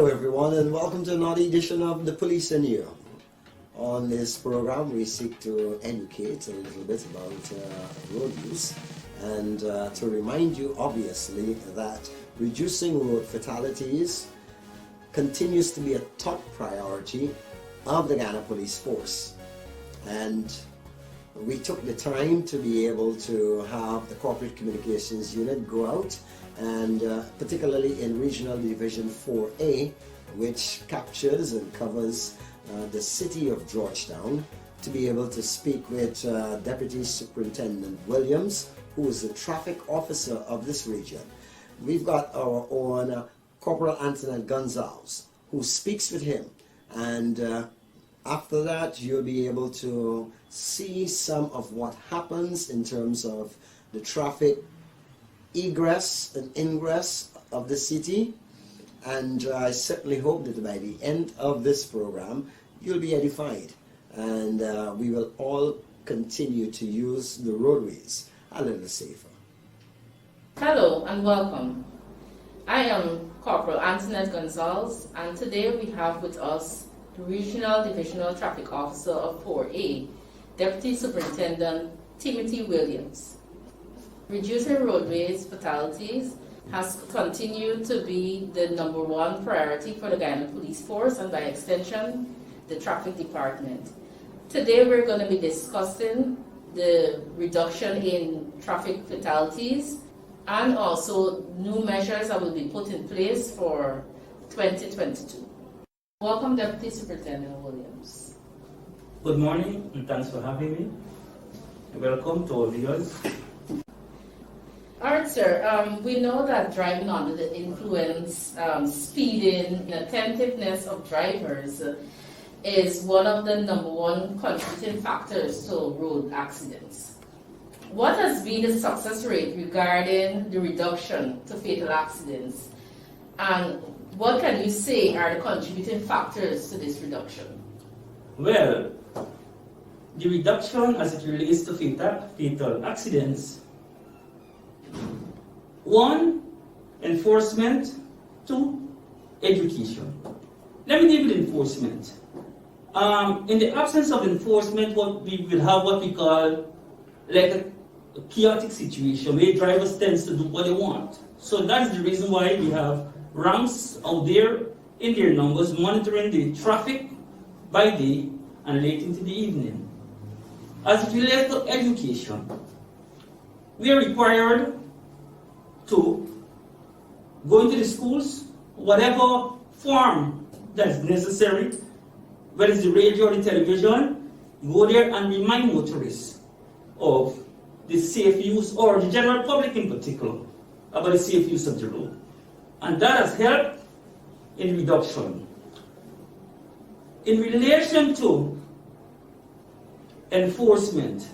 Hello everyone and welcome to another edition of The Police and You. On this program we seek to educate a little bit about road use and to remind you obviously that reducing road fatalities continues to be a top priority of the Ghana Police Force. And we took the time to be able to have the Corporate Communications Unit go out and particularly in Regional Division 4A, which captures and covers the city of Georgetown, to be able to speak with Deputy Superintendent Williams, who is the traffic officer of this region. We've got our own Corporal Antoinette Gonzalez, who speaks with him, and after that you'll be able to see some of what happens in terms of the traffic egress and ingress of the city. And I certainly hope that by the end of this program you'll be edified, and we will all continue to use the roadways a little safer. Hello and welcome. I am Corporal Antoinette Gonzalez, and today we have with us the Regional Divisional Traffic Officer of 4A, Deputy Superintendent Timothy Williams. Reducing roadways fatalities has continued to be the #1 priority for the Ghana Police Force and by extension the Traffic Department. Today we're going to be discussing the reduction in traffic fatalities and also new measures that will be put in place for 2022. Welcome, Deputy Superintendent Williams. Good morning and thanks for having me. Welcome to all viewers. All right, sir. We know that driving under the influence, speeding, inattentiveness of drivers is one of the #1 contributing factors to road accidents. What has been the success rate regarding the reduction to fatal accidents, and what can you say are the contributing factors to this reduction? Well, the reduction as it relates to fatal accidents: 1, enforcement; 2, education. Let me deal with enforcement. In the absence of enforcement, we will have what we call like a chaotic situation where drivers tend to do what they want. So that's the reason why we have ranks out there in their numbers monitoring the traffic by day and late into the evening. As it relates to education, we are required to go into the schools, whatever form that's necessary, whether it's the radio or the television, go there and remind motorists of the safe use, or the general public in particular, about the safe use of the road. And that has helped in reduction. In relation to enforcement,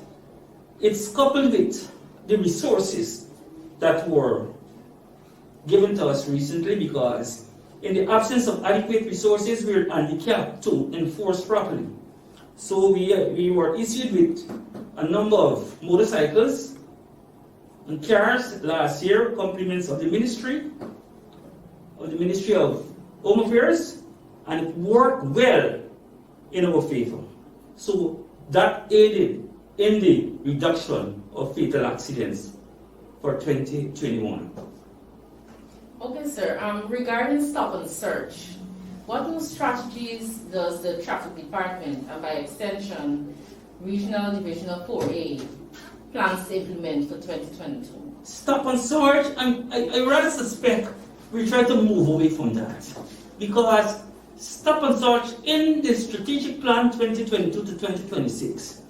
it's coupled with the resources that were given to us recently, because in the absence of adequate resources, we are handicapped to enforce properly. So we were issued with a number of motorcycles and cars last year, compliments of the Ministry of Home Affairs, and it worked well in our favor. So that aided in the reduction of fatal accidents for 2021. Okay, sir. Regarding stop and search, what new strategies does the Traffic Department, and by extension, Regional Division of 4A, plans to implement for 2022? Stop and search, I rather suspect we try to move away from that, because stop and search in the strategic plan 2022 to 2026,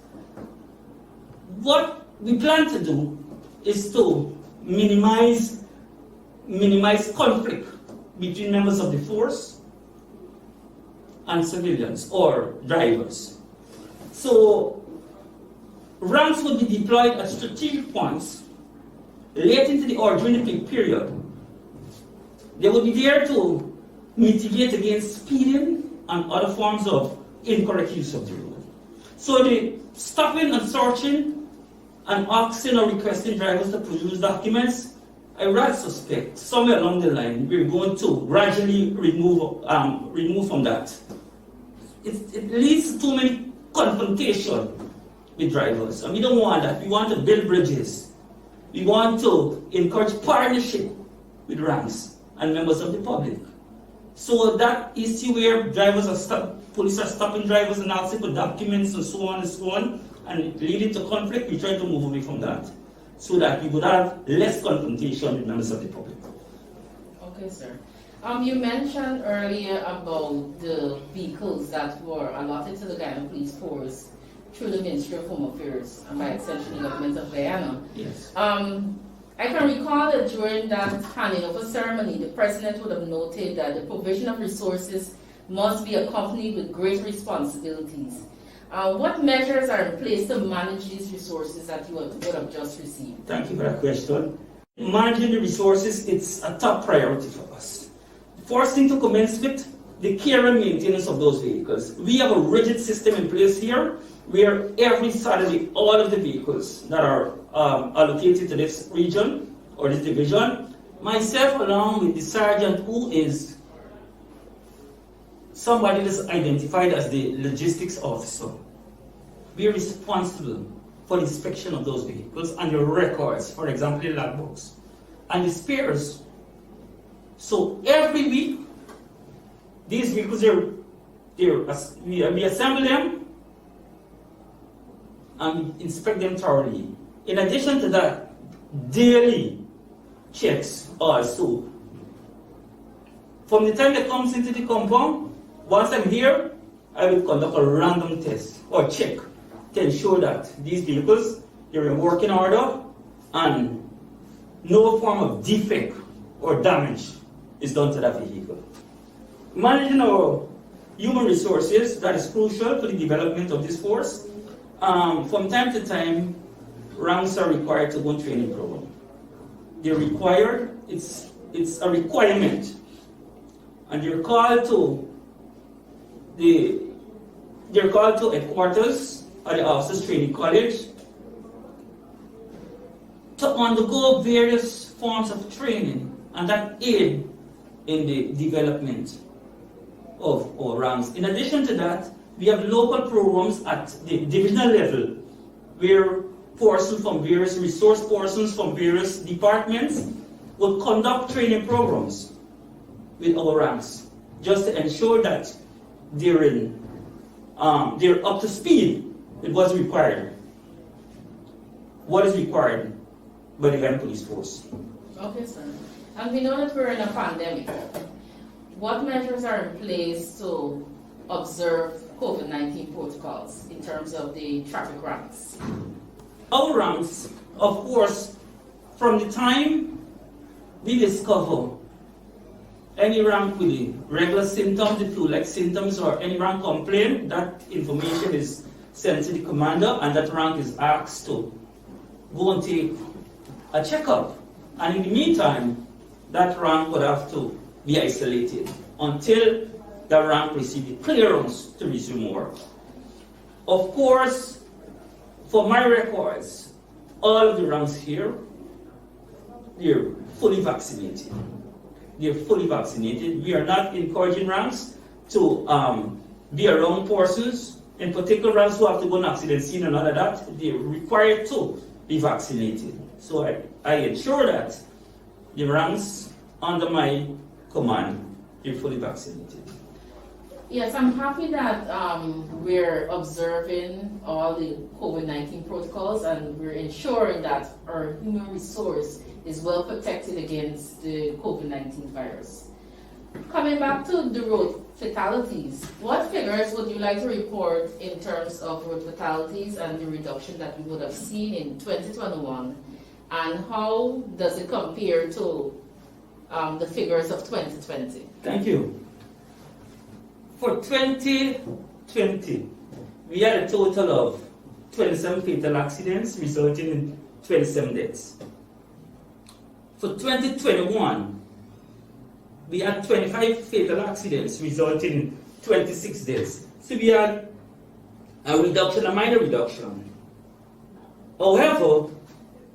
what we plan to do is to minimize conflict between members of the force and civilians or drivers. So ranks will be deployed at strategic points late into the or during the peak period. They will be there to mitigate against speeding and other forms of incorrect use of the road. So the stopping and searching and asking or requesting drivers to produce documents I rather suspect somewhere along the line we're going to gradually remove from that. It leads to too many confrontation with drivers, and we don't want that. We want to build bridges. We want to encourage partnership with ranks and members of the public. So that issue where police are stopping drivers and asking for documents and so on, and leading to conflict, we try to move away from that, so that we would have less confrontation with members of the public. Okay, sir. You mentioned earlier about the vehicles that were allotted to the Guyana Police Force through the Ministry of Home Affairs and by extension the government of Guyana. Yes. I can recall that during that handing over ceremony, the President would have noted that the provision of resources must be accompanied with great responsibilities. What measures are in place to manage these resources that you would have just received? Thank you for that question. Managing the resources, it's a top priority for us. First thing to commence with, the care and maintenance of those vehicles. We have a rigid system in place here where every Saturday all of the vehicles that are allocated to this region or this division, myself along with the sergeant who is somebody that's identified as the logistics officer, we are responsible for the inspection of those vehicles and the records, for example, the logbooks and the spares. So every week, these vehicles we assemble them and inspect them thoroughly. In addition to that, daily checks also. From the time that comes into the compound, once I'm here, I will conduct a random test or check to ensure that these vehicles are in working order and no form of defect or damage is done to that vehicle. Managing our human resources, that is crucial for the development of this force. From time to time, ranks are required to go on training program. They're required, it's a requirement. And they're called to headquarters at the Officers Training College to undergo various forms of training, and that aid in the development of our ranks. In addition to that, we have local programs at the divisional level where resource persons from various departments will conduct training programs with our ranks, just to ensure that they're up to speed with what's required. What is required by the Guyana Police Force. Okay, sir. And we know that we're in a pandemic. What measures are in place to observe COVID-19 protocols in terms of the traffic ranks? Our ranks, of course, from the time we discover any rank with the regular symptoms, the flu-like symptoms, or any rank complaint, that information is sent to the commander, and that rank is asked to go and take a checkup. And in the meantime, that rank would have to be isolated until the rank receives the clearance to resume work. Of course, for my records, all of the ranks here, they're fully vaccinated. They're fully vaccinated. We are not encouraging ranks to be around persons, in particular ranks who have to go on accident scene and all of that. They're required to be vaccinated. So I ensure that the ranks under my command are fully vaccinated. Yes, I'm happy that we're observing all the COVID-19 protocols and we're ensuring that our human resource is well protected against the COVID-19 virus. Coming back to the road fatalities, what figures would you like to report in terms of road fatalities and the reduction that we would have seen in 2021, and how does it compare to the figures of 2020? Thank you. For 2020, we had a total of 27 fatal accidents resulting in 27 deaths. For 2021, we had 25 fatal accidents resulting in 26 deaths. So we had a reduction, a minor reduction. However,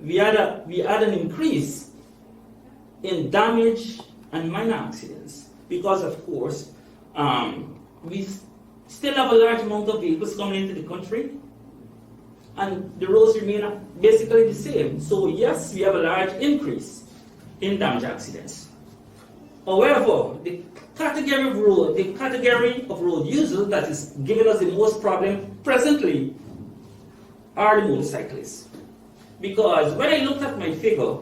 we had an increase in damage and minor accidents because, of course, we still have a large amount of vehicles coming into the country, and the roads remain basically the same. So yes, we have a large increase in damage accidents. However, the category of road users that is giving us the most problem presently are the motorcyclists. Because when I looked at my figure,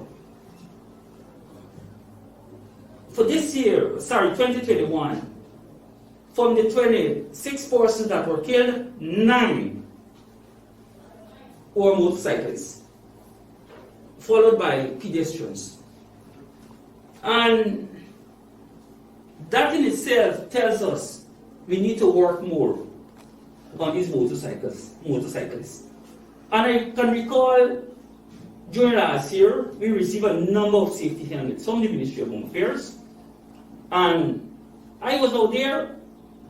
for this year, 2021, from the 26 persons that were killed, 9 were motorcyclists, followed by pedestrians. And that in itself tells us we need to work more on these motorcyclists. And I can recall during last year, we received a number of safety helmets from the Ministry of Home Affairs. And I was out there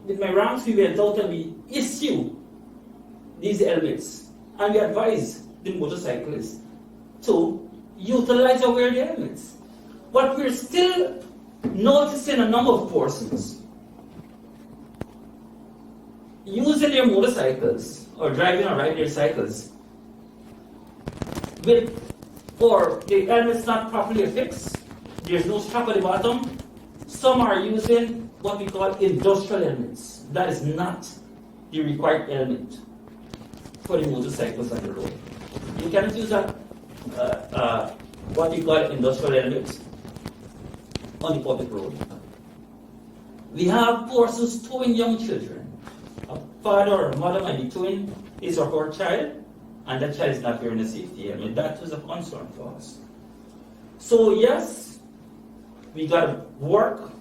with my ranks. We went out and we issued these helmets. And we advised the motorcyclists to utilize or wear the helmets. But we're still noticing a number of persons using their motorcycles or driving or riding their cycles or the helmet's not properly affixed, there's no strap at the bottom. Some are using what we call industrial helmets. That is not the required helmet for the motorcycles on the road. You cannot use what we call industrial helmets on the public road. We have persons towing young children. A father or a mother might be towing his or her child, and that child is not wearing a safety helmet. That was a concern for us. So yes, we got to work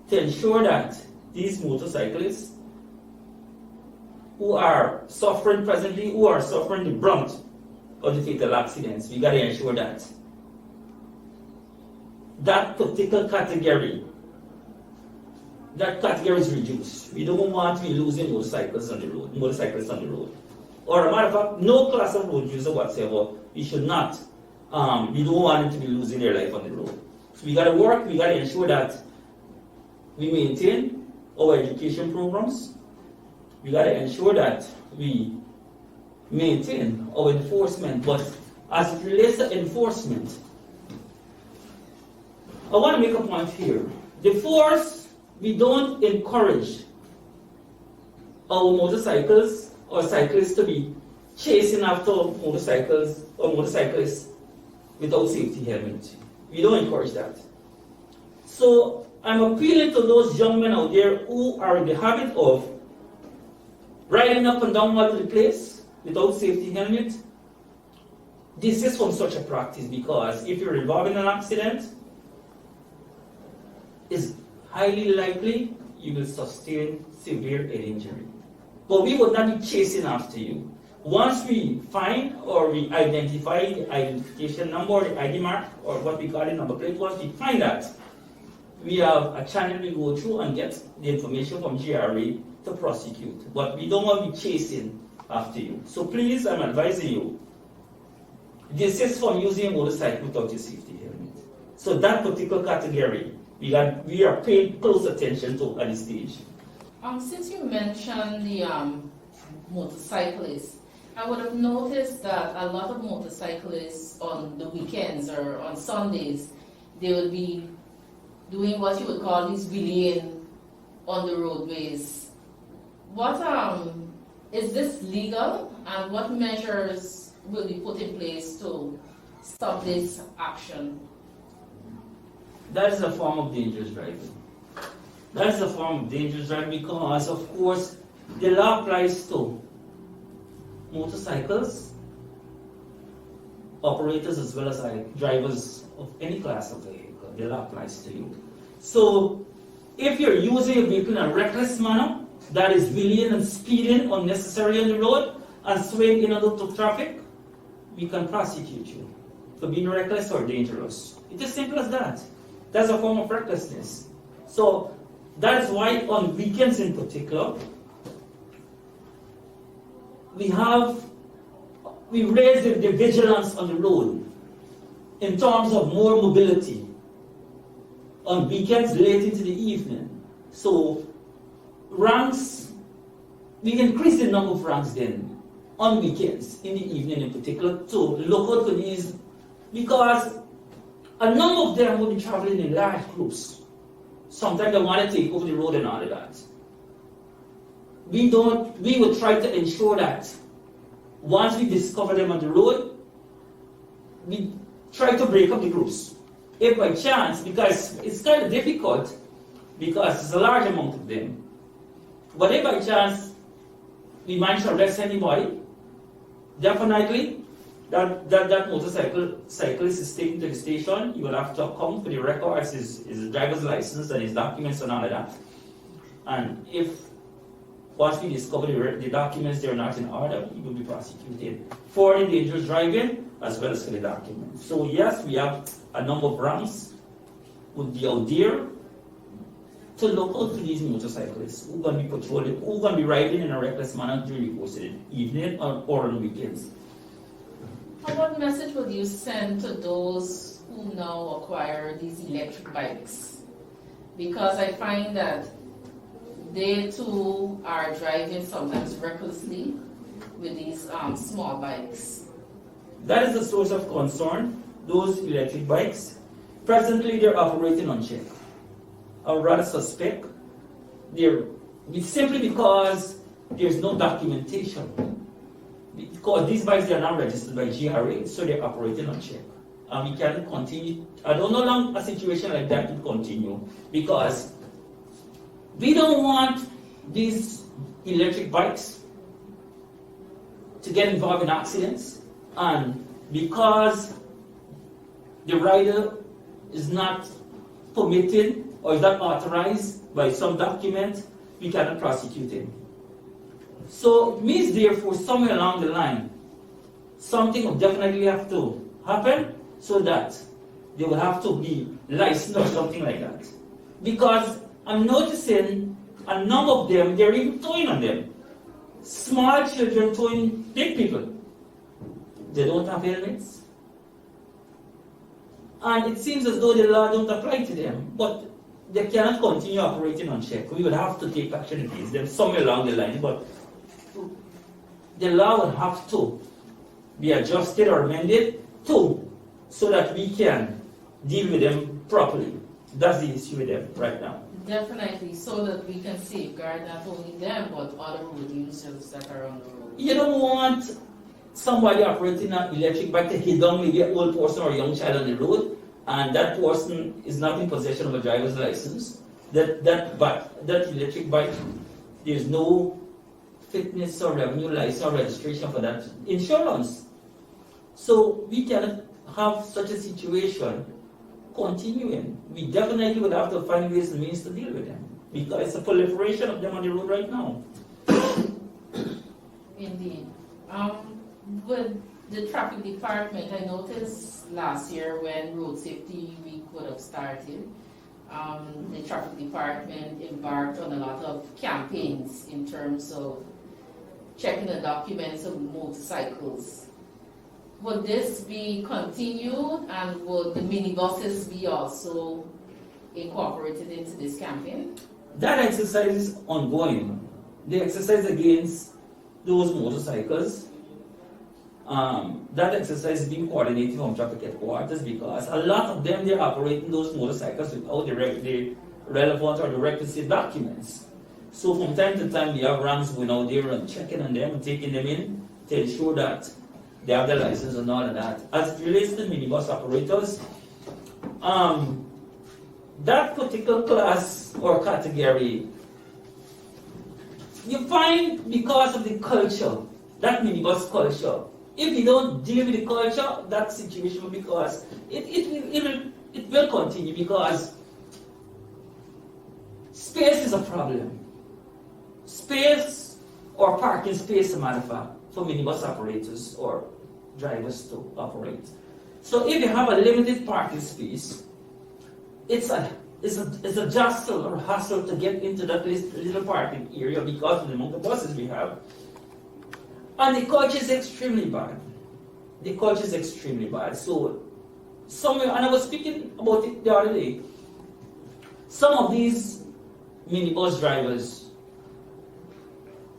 to ensure that these motorcyclists who are suffering presently, who are suffering the brunt of the fatal accidents, we got to ensure that that particular category is reduced. We don't want to be losing motorcyclists on the road. Or a matter of fact, no class of road user whatsoever, we should not, we don't want them to be losing their life on the road. So we got to work, we got to ensure that we maintain our education programs. We got to ensure that we maintain our enforcement. But as it relates to enforcement, I want to make a point here. The force, we don't encourage our motorcycles or cyclists to be chasing after motorcycles or motorcyclists without safety helmet. We don't encourage that. So I'm appealing to those young men out there who are in the habit of riding up and down all over the place without safety helmet. Desist from such a practice, because if you're involved in an accident, it's highly likely you will sustain severe head injury. But we would not be chasing after you. Once we find or we identify the identification number, the ID mark, or what we call the number plate, once we find that, we have a channel we go through and get the information from GRA to prosecute. But we don't want to be chasing after you. So please, I'm advising you, desist from using a motorcycle without your safety helmet. So that particular category, we are paying close attention to at this stage. Since you mentioned the motorcyclists, I would have noticed that a lot of motorcyclists on the weekends or on Sundays, they would be doing what you would call this wheeling on the roadways. What is this legal, and what measures will be put in place to stop this action? That is a form of dangerous driving. That is a form of dangerous driving because, of course, the law applies to motorcycles, operators, as well as drivers of any class of vehicle. The law applies to you. So, if you're using a vehicle in a reckless manner, that is wheeling and speeding unnecessarily on the road and swaying in and out of traffic, we can prosecute you for being reckless or dangerous. It's as simple as that. That's a form of recklessness. So that is why on weekends in particular, we raise the vigilance on the road. in terms of more mobility on weekends late into the evening. So ranks, we increase the number of ranks then on weekends, in the evening in particular, to look out for these, because a number of them will be traveling in large groups. Sometimes they want to take over the road and all of that. We would try to ensure that once we discover them on the road, we try to break up the groups. If by chance, because it's kind of difficult, because there's a large amount of them. But if by chance we manage to arrest anybody, definitely that cyclist is taken to the station. You will have to come for the records, his driver's license and his documents and all of that. And if once we discover the documents, they're not in order, he will be prosecuted for the dangerous driving as well as for the documents. So yes, we have a number of ranks would be out there to look out for these motorcyclists who are going to be patrolling, who are going to be riding in a reckless manner during the course of the evening or on weekends. And what message would you send to those who now acquire these electric bikes? Because I find that they too are driving sometimes recklessly with these small bikes. That is a source of concern, those electric bikes. Presently, they're operating on check. I would rather suspect simply because there's no documentation. Because these bikes are not registered by GRA, so they're operating on check. And we can't continue. I don't know how long a situation like that will continue, because we don't want these electric bikes to get involved in accidents, and because the rider is not permitted or is not authorized by some document, we cannot prosecute him. So it means therefore somewhere along the line, something will definitely have to happen so that they will have to be licensed or something like that. Because I'm noticing a number of them, they're even towing on them. Small children towing big people. They don't have helmets. And it seems as though the law don't apply to them, but they cannot continue operating on check. We would have to take action against them somewhere along the line, but the law would have to be adjusted or amended too, so that we can deal with them properly. That's the issue with them right now. Definitely, so that we can safeguard not only them, but other road users that are on the road. You don't want somebody operating an electric bike to hit down maybe an old person or a young child on the road, and that person is not in possession of a driver's license. That electric bike, there's no fitness or revenue license or registration for that insurance. So we cannot have such a situation continuing. We definitely would have to find ways and means to deal with them, because it's a proliferation of them on the road right now. Indeed. With the traffic department, I noticed last year when Road Safety Week would have started, the traffic department embarked on a lot of campaigns in terms of checking the documents of motorcycles. Would this be continued, and would the minibuses be also incorporated into this campaign? That exercise is ongoing. The exercise against those motorcycles, that exercise is being coordinated from traffic headquarters, because a lot of them, they're operating those motorcycles without the relevant or the requisite documents. So from time to time, we have ranks going out there and checking on them and taking them in to ensure that they have the license and all of that. As it relates to minibus operators, that particular class or category, you find because of the culture, that minibus culture, if you don't deal with the culture, that situation will, because it will continue, because space is a problem. Space or parking space, as a matter of fact, for minibus operators or drivers to operate. So if you have a limited parking space, it's a jostle or hassle to get into that little parking area because of the amount of buses we have. And the culture is extremely bad. The culture is extremely bad. So and I was speaking about it the other day, some of these minibus drivers,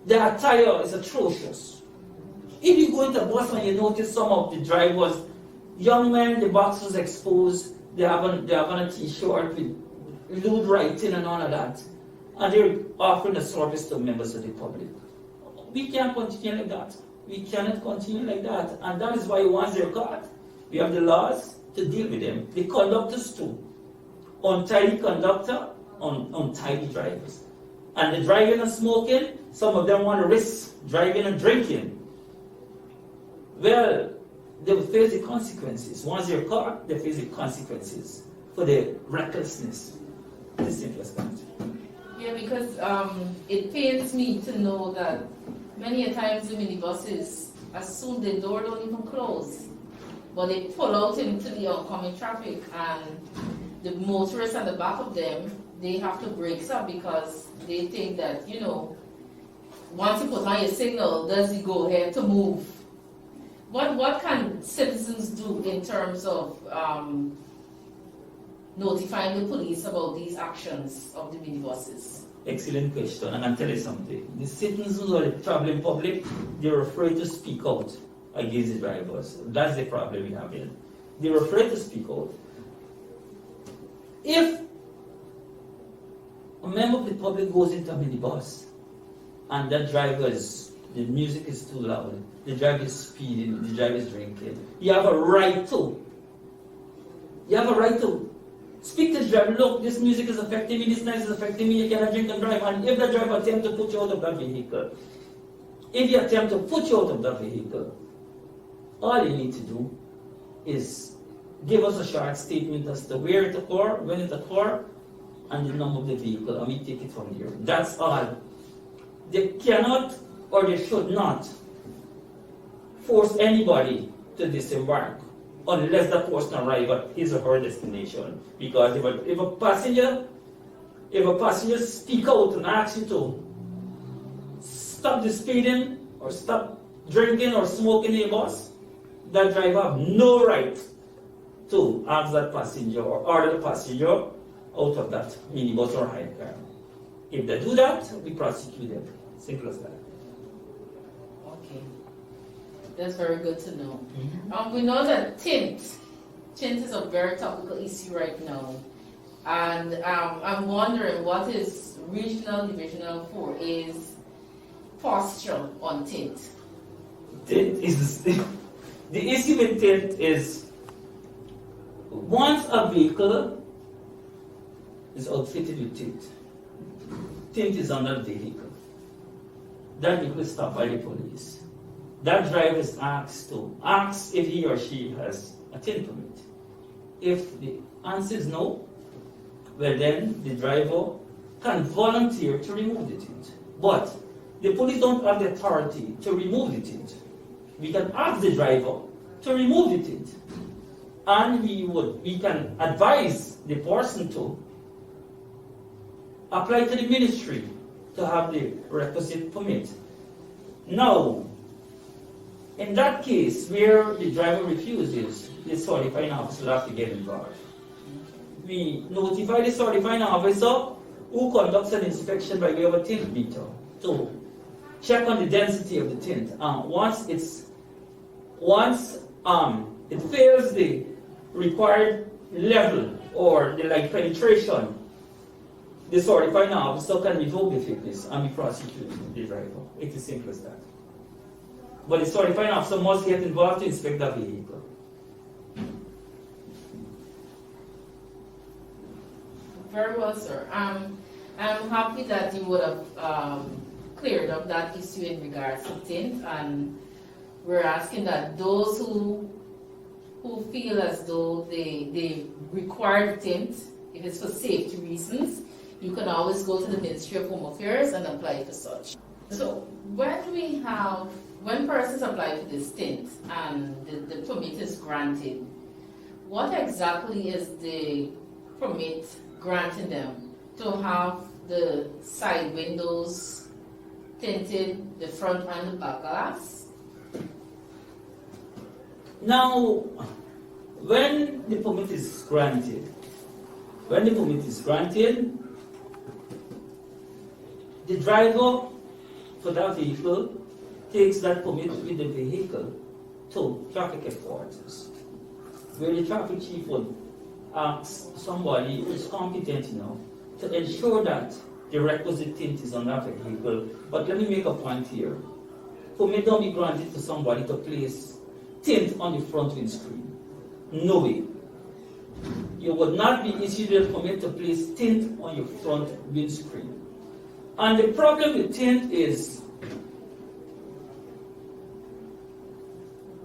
their attire is atrocious. If you go into a bus and you notice some of the drivers, young men, the box was exposed, they have on a t-shirt with lewd writing and all of that, and they're offering a service to members of the public. We can't continue like that. We cannot continue like that. And that is why once they're caught, we have the laws to deal with them. The conductors too. Untitled conductor, untitled drivers. And the driving and smoking, some of them want to risk driving and drinking. Well, they will face the consequences. Once they're caught, they face the consequences for their recklessness. The simplest that. Yeah, because it pains me to know that many a times the minibuses, as soon the door don't even close, but they pull out into the oncoming traffic, and the motorists at the back of them, they have to brake up because they think that, you know, once you put on your signal, does it go ahead to move? What can citizens do in terms of notifying the police about these actions of the minibuses? Excellent question, and I'll tell you something. The citizens who are traveling public, they're afraid to speak out against the drivers. That's the problem we have here. They're afraid to speak out. If a member of the public goes into a minibus and that the music is too loud, the driver is speeding, the driver is drinking, you have a right to. You have a right to speak to the driver. Look, this music is affecting me, this noise is affecting me, you cannot drink and drive. And if the driver attempts to put you out of that vehicle, all you need to do is give us a short statement as to where it occurred, when it occurred, and the number of the vehicle, and we take it from here. That's all. They cannot or they should not force anybody to disembark unless that person arrives at his or her destination. Because if a passenger speak out and asks you to stop the speeding or stop drinking or smoking in a bus, that driver have no right to ask that passenger or order the passenger out of that minibus or hire car. If they do that, we prosecute them. Simple as that. Okay, that's very good to know. Mm-hmm. We know that tint is a very topical issue right now, and I'm wondering what is Regional Divisional 4A's posture on tint. Tint is the issue with tint is once a vehicle is outfitted with tint is on that vehicle. That vehicle is stopped by the police. That driver is asked if he or she has a tint permit. If the answer is no, well then the driver can volunteer to remove the tint. But the police don't have the authority to remove the tint. We can ask the driver to remove the tint. And we can advise the person to apply to the ministry to have the requisite permit. Now, in that case where the driver refuses, the certifying officer will have to get involved. We notify the certifying officer who conducts an inspection by way of a tint meter to check on the density of the tint. Once it fails the required level or the light penetration, the certifying officer can revoke the fitness and we prosecute the driver. It is simple as that. But the certifying officer must get involved to inspect that vehicle. Very well, sir. I'm happy that you would have cleared up that issue in regards to tint, and we're asking that those who feel as though they require tint, if it's for safety reasons, you can always go to the Ministry of Home Affairs and apply for such. So when persons apply for this tint and the permit is granted, what exactly is the permit granting them? To have the side windows tinted, the front and the back glass? Now, when the permit is granted, the driver for that vehicle takes that permit with the vehicle to traffic headquarters, where the traffic chief will ask somebody who is competent enough to ensure that the requisite tint is on that vehicle. But let me make a point here. Permit don't be granted to somebody to place tint on the front windscreen. No way. You would not be issued a permit to place tint on your front windscreen. And the problem with tint is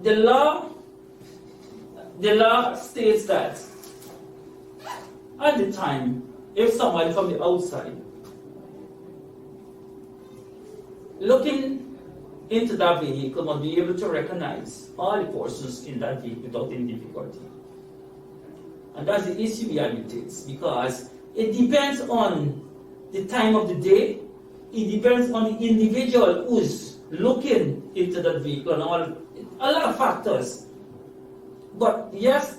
the law states that at the time, if somebody from the outside looking into that vehicle must be able to recognize all the persons in that vehicle without any difficulty. And that's the issue we advocate, because it depends on the time of the day, it depends on the individual who's looking into that vehicle and all, a lot of factors. But yes,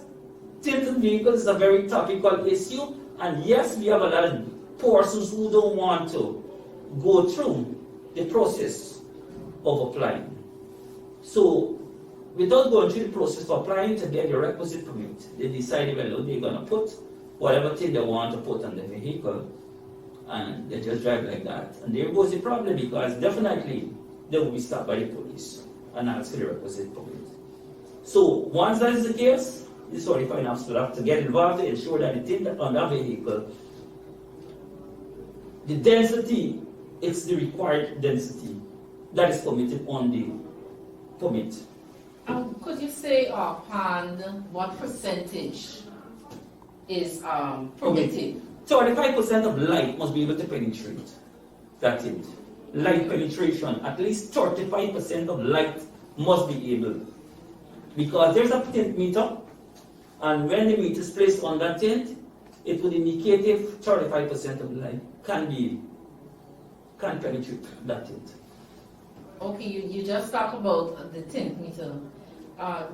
tinted vehicles is a very topical issue, and yes, we have a lot of persons who don't want to go through the process of applying. So, without going through the process of applying to get the requisite permit, they decide whether they're going to put whatever thing they want to put on the vehicle, and they just drive like that. And there goes the problem, because definitely they will be stopped by the police and ask for the requisite permit. So, once that is the case, the certifying officer will have to get involved to ensure that the thing on that vehicle, the density, it's the required density that is permitted on the permit. Could you say offhand what percentage is permitted? 35% of light must be able to penetrate that tint. Light penetration, at least 35% of light must be able. Because there's a tint meter, and when the meter is placed on that tint, it would indicate if 35% of light can penetrate that tint. Okay, you just talked about the tint meter.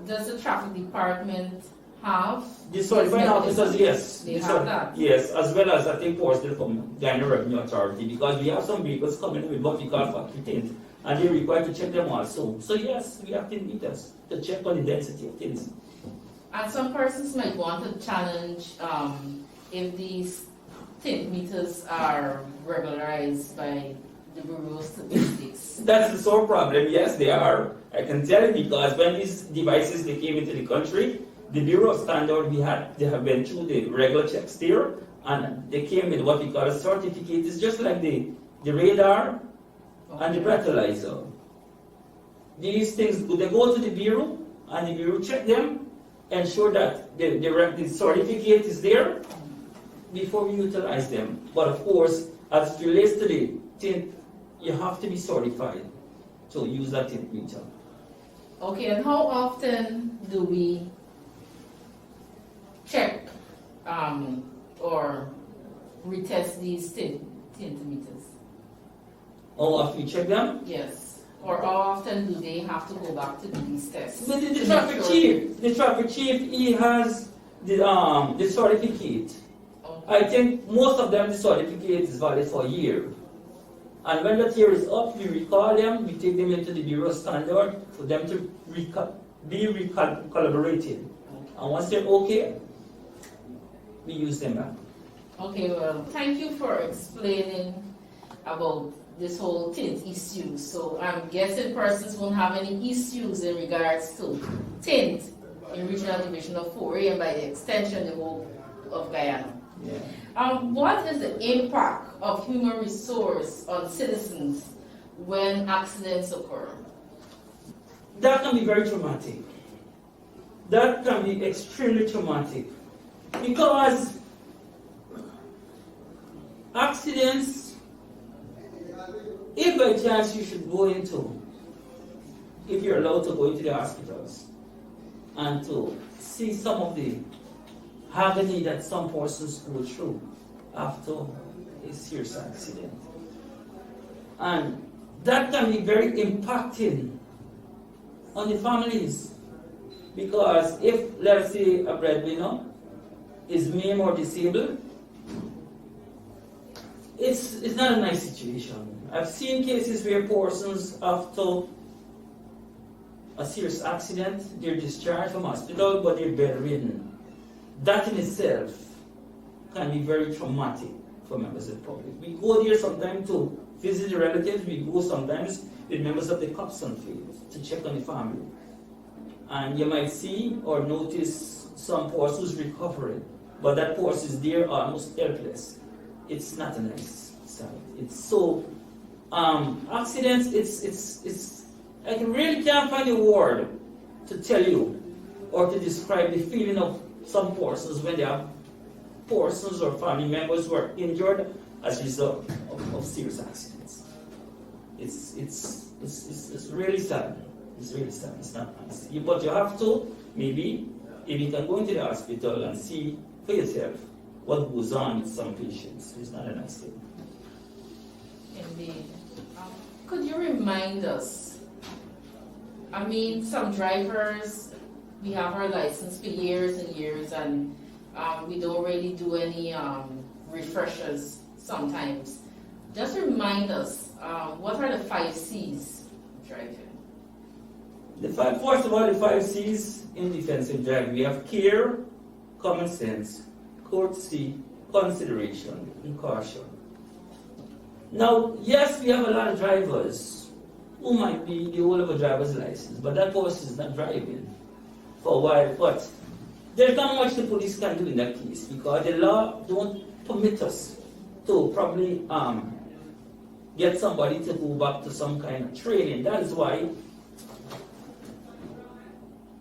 Does the traffic department have? The certifying officers, yes. They have that? Yes, as well as I think personally from Ghana Revenue Authority, because we have some vehicles coming with what we call factory tint, and they're required to check them also. So yes, we have tint meters to check on the density of tints. And some persons might want to challenge if these tint meters are regularized by the Bureau of Statistics. That's the sole problem. Yes, they are. I can tell you, because when these devices they came into the country, the Bureau of Standard they have been through the regular checks there, and they came with what we call a certificate. It's just like the radar and the breathalyzer. These things, they go to the Bureau, and the Bureau check them, ensure that the certificate is there before we utilize them. But of course, as it relates to the tint, you have to be certified to use that tint meter. Okay, and how often do we check or retest these tint meters? How often you check them? Yes. Or how often do they have to go back to do these tests? But the traffic chief, he has the certificate. Okay. I think most of them, the certificate is valid for a year. And when that year is up, we recall them, we take them into the Bureau Standard for them to be recalibrated. And once they're okay, we use them back. Okay, well, thank you for explaining about this whole tint issue. So I'm guessing persons won't have any issues in regards to tint in Regional Division of 4A, and by the extension, the whole of Guyana. Yeah. What is the impact of human resource on citizens when accidents occur? That can be very traumatic. That can be extremely traumatic. Because accidents, if by chance you should go into, if you're allowed to go into the hospitals and to see some of the agony that some persons go through after a serious accident. And that can be very impacting on the families, Because if, let's say, a breadwinner is maimed or disabled, it's not a nice situation. I've seen cases where persons, after a serious accident, they're discharged from hospital, but they're bedridden. That in itself can be very traumatic for members of the public. We go there sometimes to visit the relatives. We go sometimes with members of the cops on field to check on the family. And you might see or notice some person who's recovering, but that person is there almost helpless. It's not a nice sight. It's so accidents. It's I really can't find a word to tell you or to describe the feeling of some persons when they have persons or family members who are injured as a result of serious accidents. It's really sad. It's really sad. It's not nice. But you have to, maybe, if you can go into the hospital and see for yourself what goes on with some patients. It's not a nice thing. Indeed. Could you remind us? I mean, some drivers, we have our license for years and years, and we don't really do any refreshers sometimes. Just remind us, what are the 5 C's of driving? First of all, the 5 C's in defensive driving. We have care, common sense, courtesy, consideration, and caution. Now, yes, we have a lot of drivers who might be the whole of a driver's license, but that person is not driving for a while. But there's not much the police can do in that case because the law don't permit us to probably get somebody to go back to some kind of training. That is why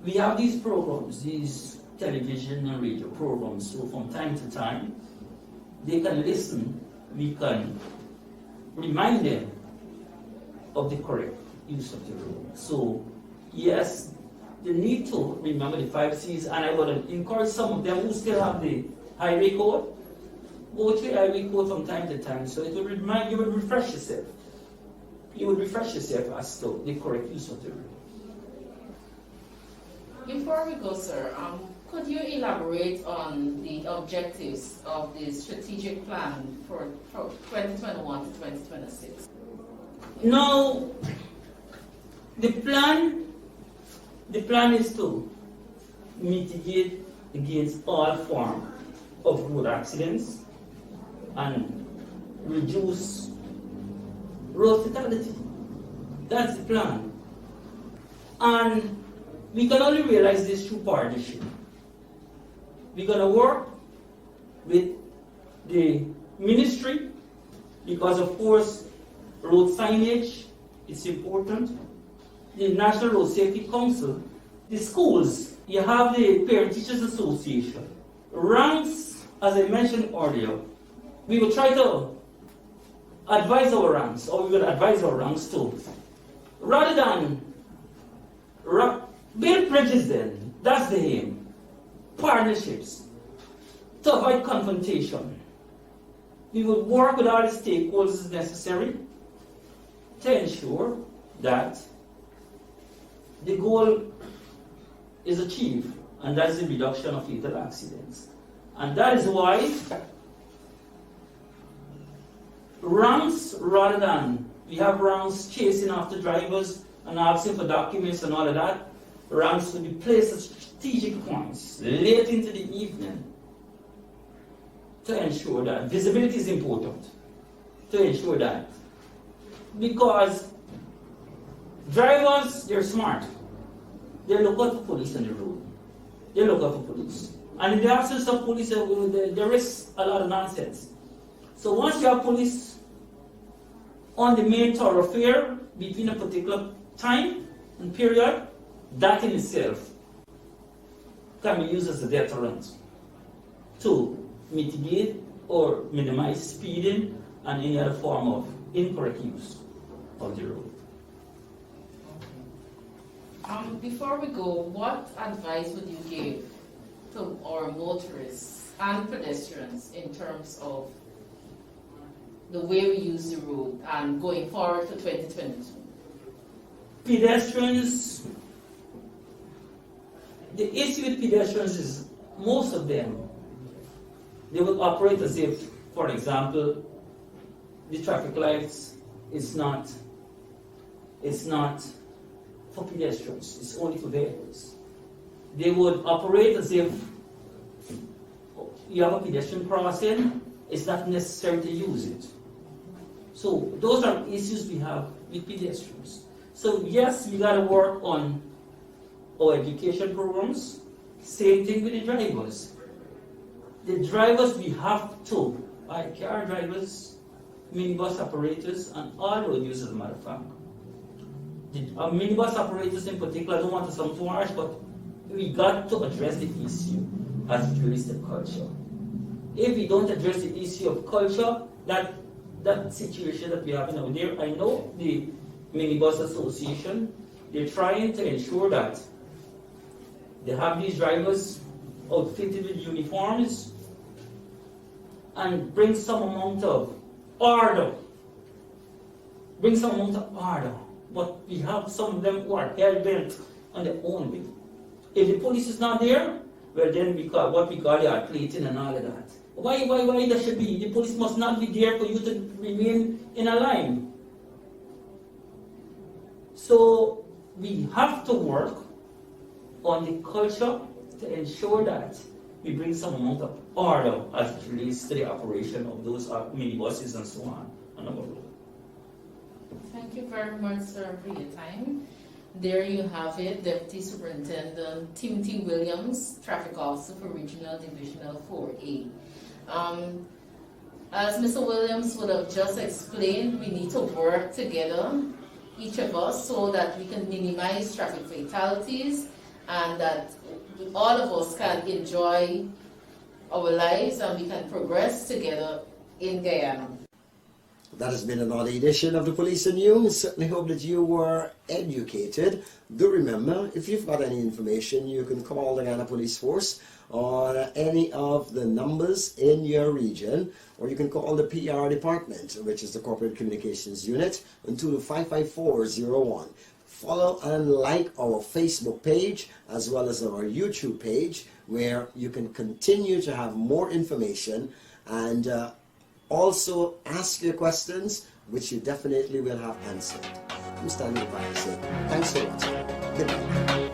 we have these programs, these television and radio programs, so from time to time, they can listen, we can remind them of the correct use of the road. So, yes, they need to remember the 5 C's, and I would encourage some of them who still have the highway code, go to the highway code from time to time, so it will remind you, will refresh yourself. You will refresh yourself as to the correct use of the road. Before we go, sir, could you elaborate on the objectives of the strategic plan for 2021 to 2026? Now, the plan is to mitigate against all forms of road accidents and reduce road fatality. That's the plan. And we can only realize this through partnership. We're going to work with the ministry because, of course, road signage is important. The National Road Safety Council, the schools, you have the Parent Teachers Association. Ranks, as I mentioned earlier, we will try to advise our ranks, or we will advise our ranks too. Rather than build bridges then, that's the aim. Partnerships, to avoid confrontation. We will work with all the stakeholders necessary to ensure that the goal is achieved, and that's the reduction of fatal accidents. And that is why ranks, rather than we have ranks chasing after drivers and asking for documents and all of that, ranks will be placed at strategic points late into the evening to ensure that visibility is important, to ensure that. Because drivers, they're smart. They look out for police on the road. They look out for police. And in the absence of police, there is a lot of nonsense. So once you have police on the main thoroughfare between a particular time and period, that in itself can be used as a deterrent to mitigate or minimize speeding and any other form of incorrect use of the road. Before we go, what advice would you give to our motorists and pedestrians in terms of the way we use the road and going forward to 2022? Pedestrians, the issue with pedestrians is most of them, they will operate as if, for example, the traffic lights is not for pedestrians, it's only for vehicles. They would operate as if you have a pedestrian crossing, it's not necessary to use it. So those are issues we have with pedestrians. So yes, we gotta work on our education programs. Same thing with the drivers. The drivers we have to, car drivers, minibus operators, and all road users, as a matter of fact. The minibus operators in particular, I don't want to sound too harsh, but we got to address the issue as it relates to culture. If we don't address the issue of culture, that situation that we have now there, I know the Minibus Association, they're trying to ensure that they have these drivers outfitted with uniforms and bring some amount of order. But we have some of them who are hell-bent on their own way. If the police is not there, well then we call what we call the plating and all of that. Why that should be? The police must not be there for you to remain in a line. So we have to work on the culture to ensure that we bring some amount of order as it relates to the operation of those minibuses and so on our road. Thank you very much, sir, for your time. There you have it, Deputy Superintendent Timothy Williams, Traffic Officer for Regional Divisional 4A. As Mr. Williams would have just explained, we need to work together, each of us, so that we can minimize traffic fatalities and that all of us can enjoy our lives and we can progress together in Guyana. That has been another edition of the Police and You. Certainly hope that you were educated. Do remember, if you've got any information, you can call the Guyana Police Force on any of the numbers in your region, or you can call the PR department, which is the Corporate Communications Unit, on 2255401. Follow and like our Facebook page as well as our YouTube page, where you can continue to have more information and also ask your questions, which you definitely will have answered. I'm standing by and say thanks for watching. Good night.